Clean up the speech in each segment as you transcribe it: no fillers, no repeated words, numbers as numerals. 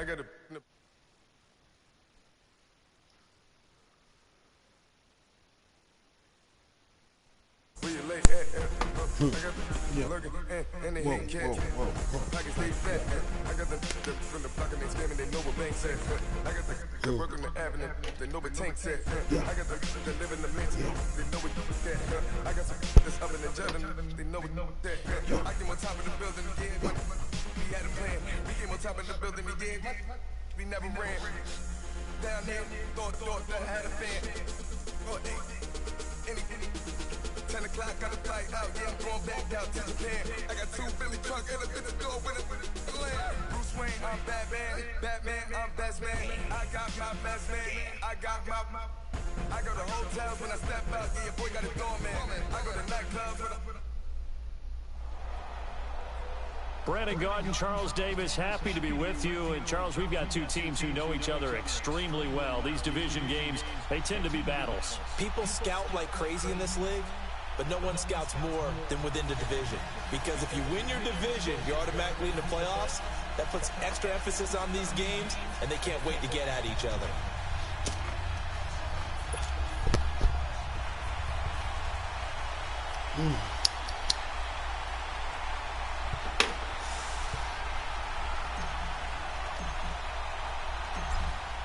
I got to. Where you late? I got the lurking and they ain't catch. I can stay fat. I got the from the block and they scamming. They know what bank said. I got the work on the avenue. They know what tank said. I got the live in the mix. They know what that. I got some that's up in the jelly. They know that. I came on top of the building again. We had a plan. We came on top of the building again. We never ran. Down there, thought that I had a fan. Any 10 o'clock, got a flight out, yeah, I'm going back out to Japan. I got 2 Billy truck and a in the door with a land. Bruce Wayne, I'm Batman, I'm best man. I got my best man, I go to hotels when I step out, yeah, your boy got a doorman. I go to nightclubs with a... Brandon Gaudin, Charles Davis, happy to be with you. And Charles, we've got two teams who know each other extremely well. These division games, they tend to be battles. People scout like crazy in this league, but no one scouts more than within the division. Because if you win your division, you're automatically in the playoffs. That puts extra emphasis on these games, and they can't wait to get at each other.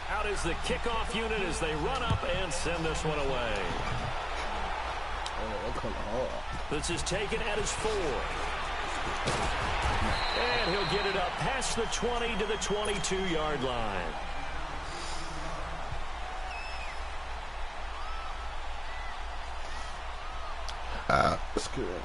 Out is the kickoff unit as they run up and send this one away. This is taken at his 4. And he'll get it up past the 20 to the 22-yard line. That's good.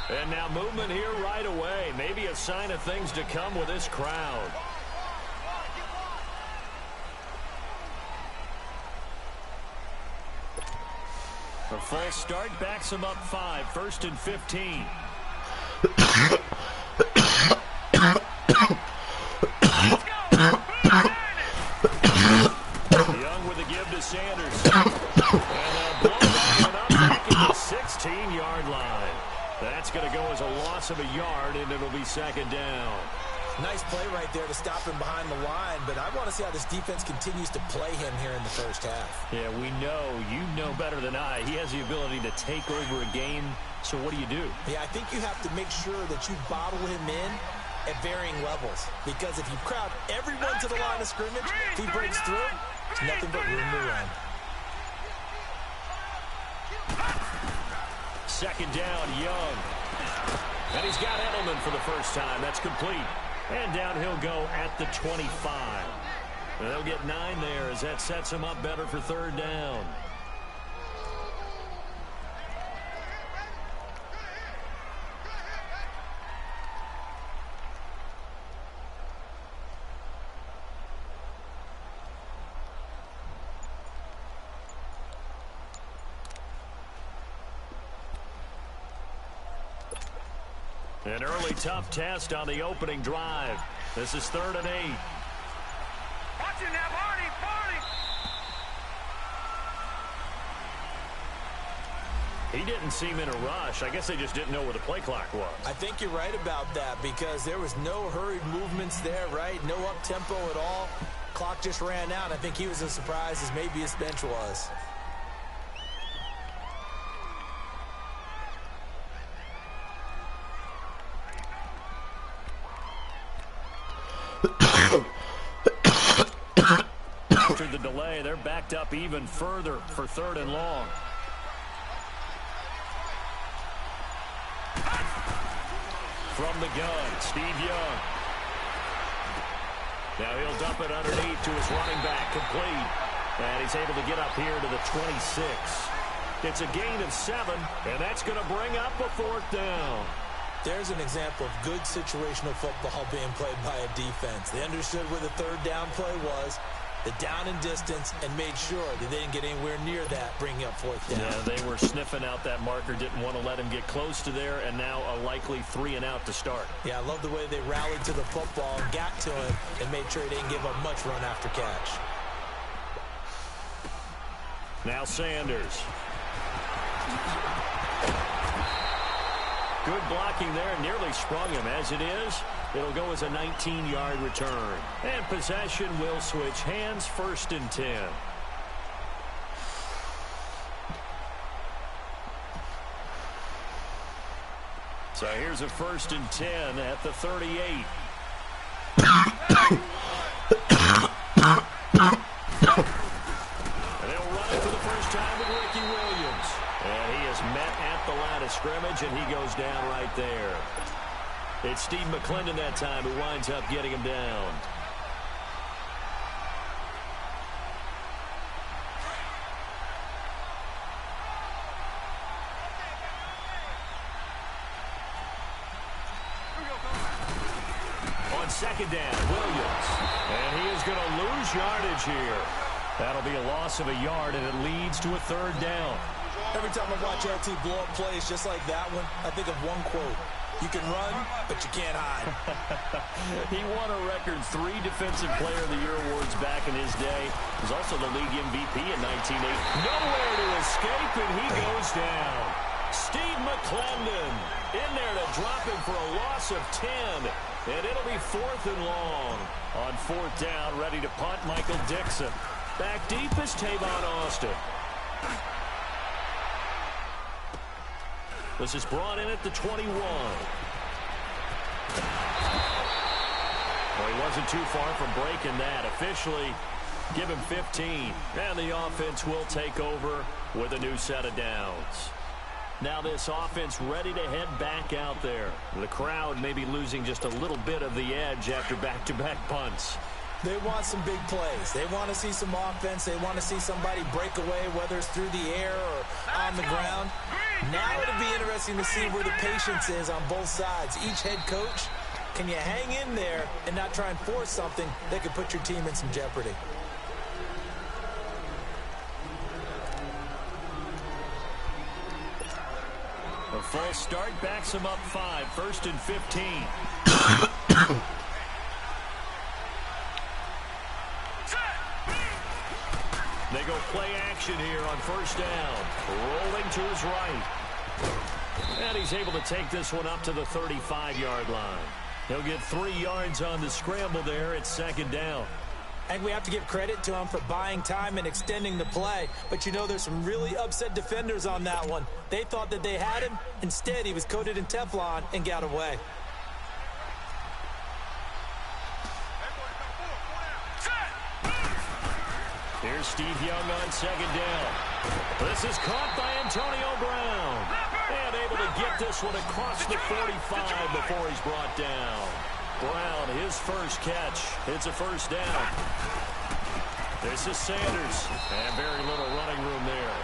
And now movement here right away. Maybe a sign of things to come with this crowd. A false start backs him up 5. 1st and 15. Young with a give to Sanders. And they'll blow that one up back at the 16-yard line. That's going to go as a loss of a yard, and it'll be 2nd down. Nice play right there to stop him behind the line, but I want to see how this defense continues to play him here in the first half. Yeah, we know. You know better than I. He has the ability to take over a game, so what do you do? Yeah, I think you have to make sure that you bottle him in at varying levels, because if you crowd everyone to the line of scrimmage, if he breaks through, it's nothing but room to run. 2nd down, Young. And he's got Edelman for the first time. That's complete. And down he'll go at the 25. And they'll get 9 there as that sets him up better for 3rd down. An early tough test on the opening drive. This is 3rd and 8. Watching that, Barney. He didn't seem in a rush. I guess they just didn't know where the play clock was. I think you're right about that because there was no hurried movements there, right? No up-tempo at all. Clock just ran out. I think he was as surprised as maybe his bench was. After the delay, they're backed up even further for 3rd and long. From the gun, Steve Young. Now he'll dump it underneath to his running back, complete. And he's able to get up here to the 26. It's a gain of 7, and that's going to bring up a 4th down. There's an example of good situational football being played by a defense. They understood where the 3rd down play was. the down and distance, and made sure that they didn't get anywhere near that, bringing up fourth down. Yeah, they were sniffing out that marker, didn't want to let him get close to there, and now a likely 3-and-out to start. Yeah, I love the way they rallied to the football and got to him and made sure he didn't give up much run after catch. Now Sanders. Good blocking there, nearly sprung him. As it is, it'll go as a 19-yard return. And possession will switch hands, 1st and 10. So here's a 1st and 10 at the 38. And they'll run it for the first time with Ricky Williams. And he is met at the line of scrimmage, and he goes down right there. It's Steve McClendon that time who winds up getting him down. On 2nd down, Williams. And he is going to lose yardage here. That'll be a loss of a yard, and it leads to a 3rd down. Every time I watch LT blow up plays just like that one, I think of one quote. You can run, but you can't hide. He won a record 3 Defensive Player of the Year awards back in his day. He was also the league MVP in 1980. Nowhere to escape, and he goes down. Steve McClendon in there to drop him for a loss of 10. And it'll be 4th and long. On 4th down, ready to punt, Michael Dixon. Back deep is Tavon Austin. This is brought in at the 21. Well, he wasn't too far from breaking that. Officially, give him 15. And the offense will take over with a new set of downs. Now this offense ready to head back out there. The crowd may be losing just a little bit of the edge after back-to-back punts. They want some big plays. They want to see some offense. They want to see somebody break away, whether it's through the air or on the ground. Now it'll be interesting to see where the patience is on both sides. Each head coach, can you hang in there and not try and force something that could put your team in some jeopardy? A false start backs him up 5. 1st and 15. They go play action here on 1st down. Rolling to his right. And he's able to take this one up to the 35-yard line. He'll get 3 yards on the scramble there at 2nd down. And we have to give credit to him for buying time and extending the play. But you know, there's some really upset defenders on that one. They thought that they had him. Instead, he was coated in Teflon and got away. Here's Steve Young on 2nd down. This is caught by Antonio Brown. And able to get this one across the 45 before he's brought down. Brown, his first catch. It's a 1st down. This is Sanders. And very little running room there.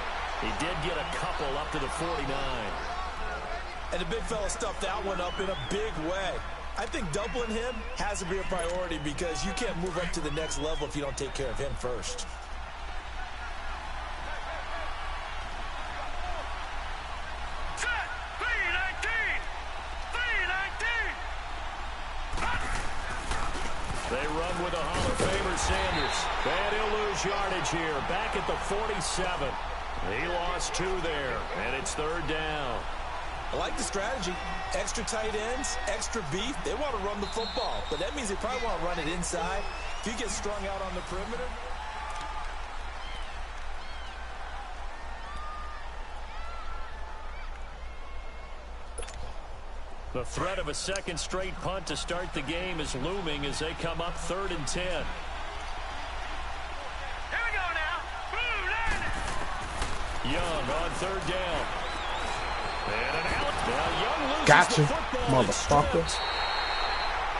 He did get a couple up to the 49. And the big fella stuffed that one up in a big way. I think doubling him has to be a priority because you can't move up to the next level if you don't take care of him first. They run with a Hall of Famer, Sanders. And he'll lose yardage here. Back at the 47. He lost 2 there. And it's 3rd down. I like the strategy. Extra tight ends, extra beef. They want to run the football. But that means they probably want to run it inside. If you get strung out on the perimeter. The threat of a 2nd straight punt to start the game is looming as they come up 3rd and 10. Here we go now. Young on 3rd down. And an out. Now Young loses Gotcha, the football. motherfucker.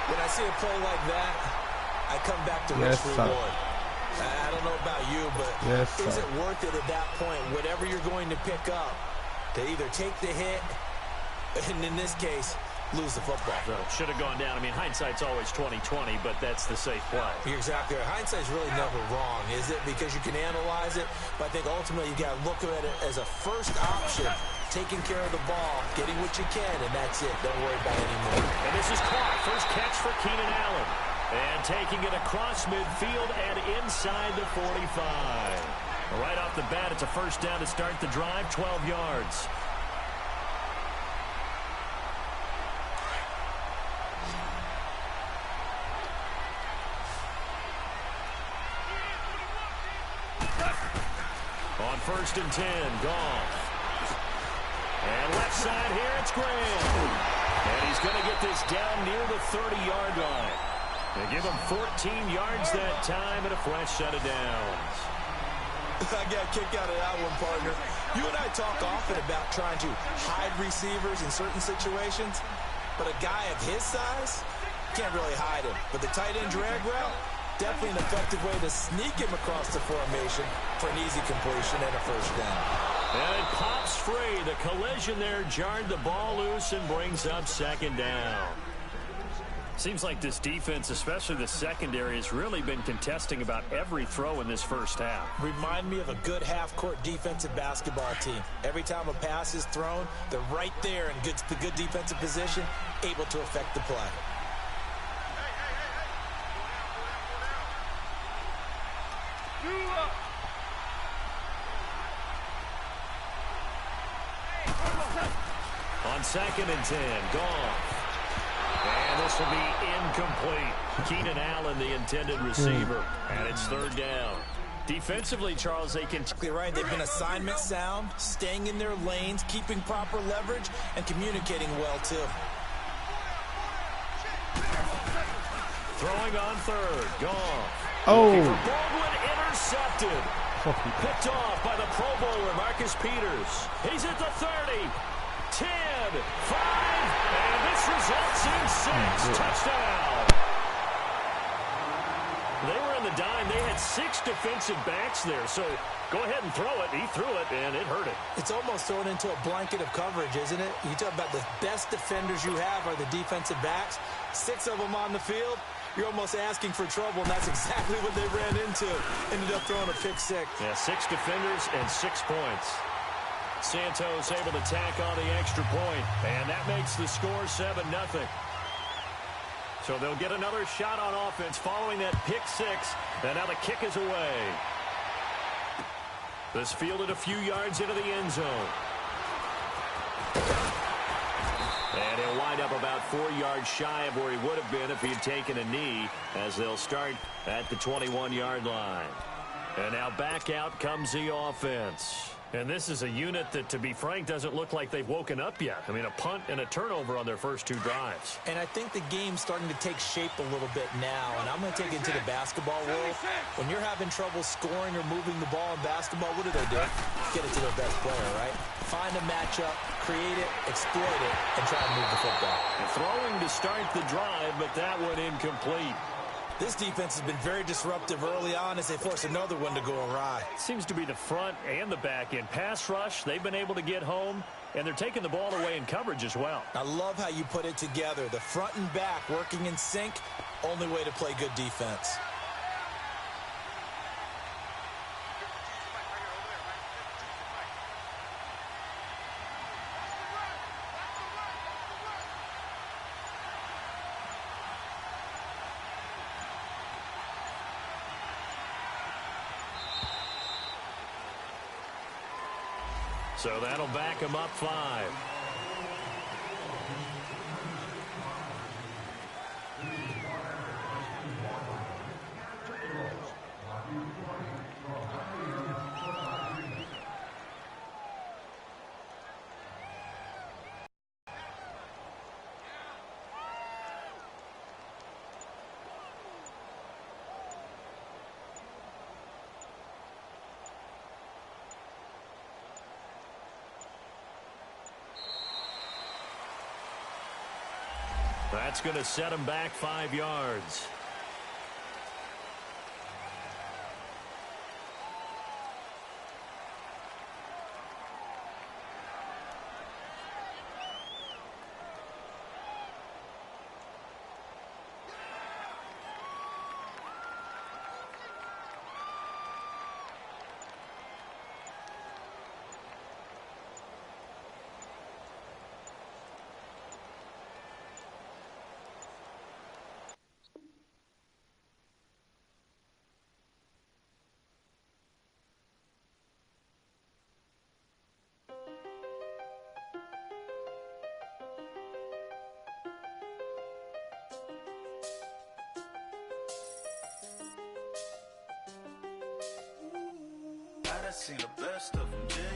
When I see a play like that, I come back to Yes, risk sir. reward. I don't know about you, but Yes, is sir. it worth it at that point, whatever you're going to pick up, to either take the hit, and in this case, lose the football. So should have gone down. I mean, hindsight's always 20/20, but that's the safe play. You're exactly right. Hindsight's really never wrong, is it? Because you can analyze it, but I think ultimately you got to look at it as a first option, taking care of the ball, getting what you can, and that's it. Don't worry about it anymore. And this is caught. First catch for Keenan Allen. And taking it across midfield and inside the 45. Right off the bat, it's a first down to start the drive, 12 yards. On 1st and 10, Goff. And left side here, it's Graham. And he's going to get this down near the 30-yard line. They give him 14 yards that time and a fresh set of downs. I got a kick out of that one, partner. You and I talk often about trying to hide receivers in certain situations, but a guy of his size can't really hide him. But the tight end drag route, definitely an effective way to sneak him across the formation for an easy completion and a first down. And it pops free. The collision there jarred the ball loose and brings up 2nd down. Seems like this defense, especially the secondary, has really been contesting about every throw in this first half. Remind me of a good half-court defensive basketball team. Every time a pass is thrown, they're right there in the good defensive position, able to affect the play. On 2nd and 10, Goff. And this will be incomplete. Keenan Allen, the intended receiver. And it's 3rd down. Defensively, Charles, they can... Right. They've been assignment sound, staying in their lanes, keeping proper leverage, and communicating well, too. Throwing on 3rd, Goff. Oh. Looking for Baldwin, intercepted. Picked off by the Pro Bowler, Marcus Peters. He's at the 30. 10, 5, and this results in 6. Touchdown. They were in the dime. They had 6 defensive backs there, so go ahead and throw it. He threw it, and it hurt it. It's almost thrown into a blanket of coverage, isn't it? You talk about the best defenders you have are the defensive backs. 6 of them on the field. You're almost asking for trouble, and that's exactly what they ran into. Ended up throwing a pick 6. Yeah, 6 defenders and 6 points. Santos able to tack on the extra point, and that makes the score 7-0. So they'll get another shot on offense following that pick 6, and now the kick is away. This fielded a few yards into the end zone. And he'll wind up about 4 yards shy of where he would have been if he had taken a knee, as they'll start at the 21-yard line. And now back out comes the offense. And this is a unit that, to be frank, doesn't look like they've woken up yet. I mean, a punt and a turnover on their first 2 drives. And I think the game's starting to take shape a little bit now. And I'm going to take it into the basketball world. When you're having trouble scoring or moving the ball in basketball, what do? Get it to their best player, right? Find a matchup, create it, exploit it, and try to move the football. And throwing to start the drive, but that one incomplete. This defense has been very disruptive early on as they force another one to go awry. Seems to be the front and the back end. Pass rush, they've been able to get home, and they're taking the ball away in coverage as well. I love how you put it together. The front and back working in sync, only way to play good defense. So that'll back him up 5. That's going to set him back 5 yards. best, seen the best of them, yeah.